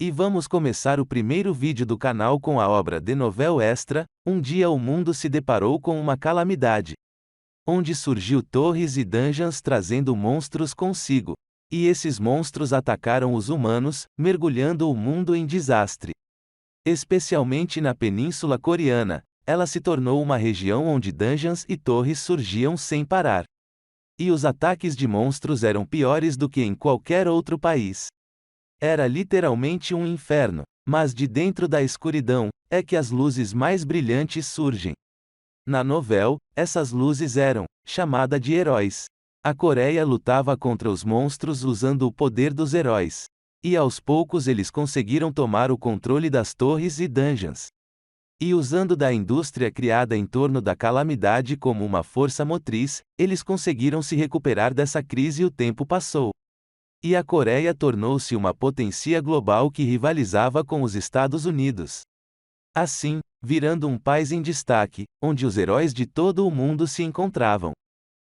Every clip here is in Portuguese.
E vamos começar o primeiro vídeo do canal com a obra The Novel Extra. Um dia o mundo se deparou com uma calamidade, onde surgiu torres e dungeons trazendo monstros consigo. E esses monstros atacaram os humanos, mergulhando o mundo em desastre. Especialmente na Península Coreana, ela se tornou uma região onde dungeons e torres surgiam sem parar. E os ataques de monstros eram piores do que em qualquer outro país. Era literalmente um inferno, mas de dentro da escuridão, é que as luzes mais brilhantes surgem. Na novel, essas luzes eram chamadas de heróis. A Coreia lutava contra os monstros usando o poder dos heróis. E aos poucos eles conseguiram tomar o controle das torres e dungeons. E usando da indústria criada em torno da calamidade como uma força motriz, eles conseguiram se recuperar dessa crise e o tempo passou. E a Coreia tornou-se uma potência global que rivalizava com os Estados Unidos. Assim, virando um país em destaque, onde os heróis de todo o mundo se encontravam.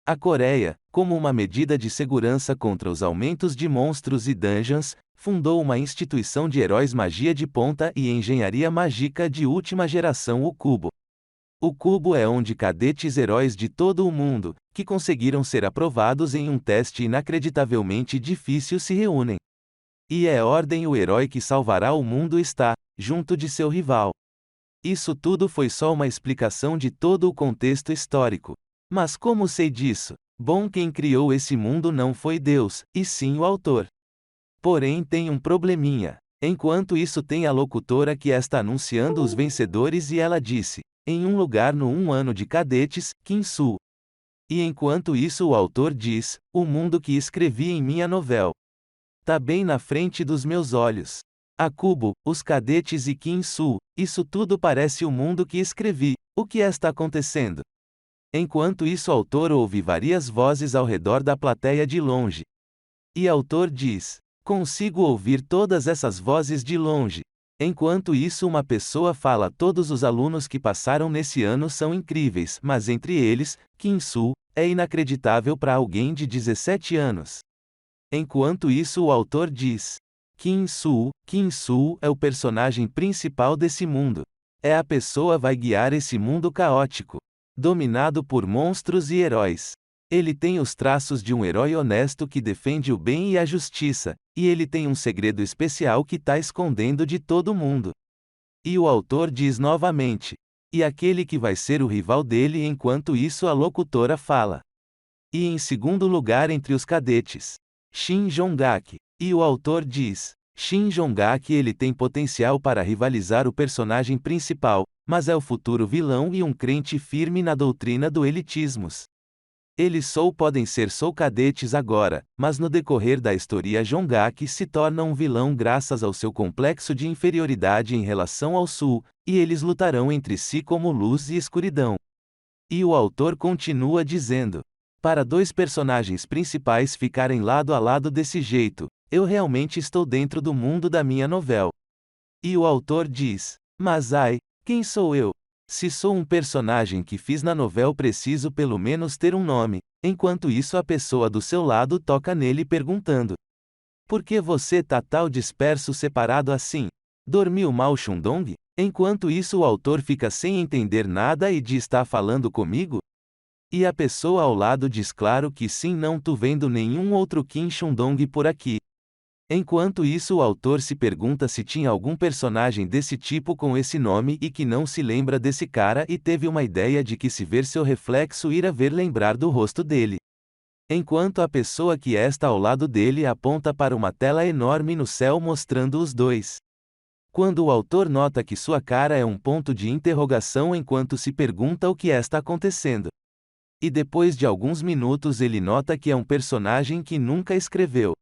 A Coreia, como uma medida de segurança contra os aumentos de monstros e dungeons, fundou uma instituição de heróis magia de ponta e engenharia mágica de última geração, o Cubo. O Cubo é onde cadetes heróis de todo o mundo, que conseguiram ser aprovados em um teste inacreditavelmente difícil se reúnem. E é Ordem o herói que salvará o mundo está, junto de seu rival. Isso tudo foi só uma explicação de todo o contexto histórico. Mas como sei disso? Bom, quem criou esse mundo não foi Deus, e sim o autor. Porém tem um probleminha. Enquanto isso tem a locutora que está anunciando os vencedores e ela disse, em um lugar no 1 ano de cadetes, Kinsu. E enquanto isso o autor diz, o mundo que escrevi em minha novel. Tá bem na frente dos meus olhos. A Cubo, os cadetes e Kinsu, isso tudo parece o mundo que escrevi. O que está acontecendo? Enquanto isso o autor ouve várias vozes ao redor da plateia de longe. E o autor diz, consigo ouvir todas essas vozes de longe. Enquanto isso uma pessoa fala, todos os alunos que passaram nesse ano são incríveis, mas entre eles, Kinsu, é inacreditável para alguém de 17 anos. Enquanto isso o autor diz, Kinsu é o personagem principal desse mundo. É a pessoa vai guiar esse mundo caótico, dominado por monstros e heróis. Ele tem os traços de um herói honesto que defende o bem e a justiça, e ele tem um segredo especial que tá escondendo de todo mundo. E o autor diz novamente, e aquele que vai ser o rival dele, enquanto isso a locutora fala. E em segundo lugar entre os cadetes, Shin Jong-gak, e o autor diz, Shin Jong-gak ele tem potencial para rivalizar o personagem principal, mas é o futuro vilão e um crente firme na doutrina do elitismos. Eles só podem ser cadetes agora, mas no decorrer da história Jong-gak se torna um vilão graças ao seu complexo de inferioridade em relação ao Sul, e eles lutarão entre si como luz e escuridão. E o autor continua dizendo, para dois personagens principais ficarem lado a lado desse jeito, eu realmente estou dentro do mundo da minha novel. E o autor diz, mas ai, quem sou eu? Se sou um personagem que fiz na novel preciso pelo menos ter um nome, enquanto isso a pessoa do seu lado toca nele perguntando. Por que você tá tal disperso separado assim? Dormiu mal Shundong? Enquanto isso o autor fica sem entender nada e diz tá falando comigo? E a pessoa ao lado diz claro que sim, não tô vendo nenhum outro Kim Shundong por aqui. Enquanto isso o autor se pergunta se tinha algum personagem desse tipo com esse nome e que não se lembra desse cara e teve uma ideia de que se ver seu reflexo irá ver lembrar do rosto dele. Enquanto a pessoa que está ao lado dele aponta para uma tela enorme no céu mostrando os dois. Quando o autor nota que sua cara é um ponto de interrogação enquanto se pergunta o que está acontecendo. E depois de alguns minutos ele nota que é um personagem que nunca escreveu.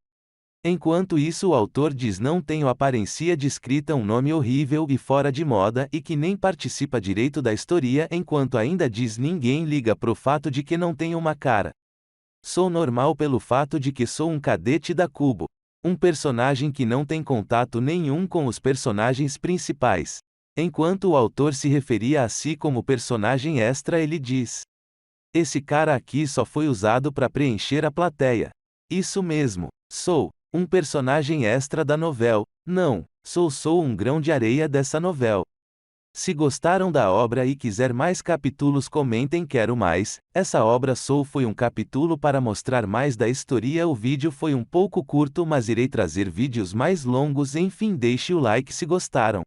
Enquanto isso o autor diz não tenho aparência de escrita um nome horrível e fora de moda e que nem participa direito da história enquanto ainda diz ninguém liga pro fato de que não tenho uma cara. Sou normal pelo fato de que sou um cadete da Cubo. Um personagem que não tem contato nenhum com os personagens principais. Enquanto o autor se referia a si como personagem extra ele diz. Esse cara aqui só foi usado para preencher a plateia. Isso mesmo, sou um personagem extra da novel, Não, sou um grão de areia dessa novela. Se gostaram da obra e quiser mais capítulos, comentem quero mais. Essa obra foi um capítulo para mostrar mais da história. O vídeo foi um pouco curto, mas irei trazer vídeos mais longos. Enfim, deixe o like se gostaram.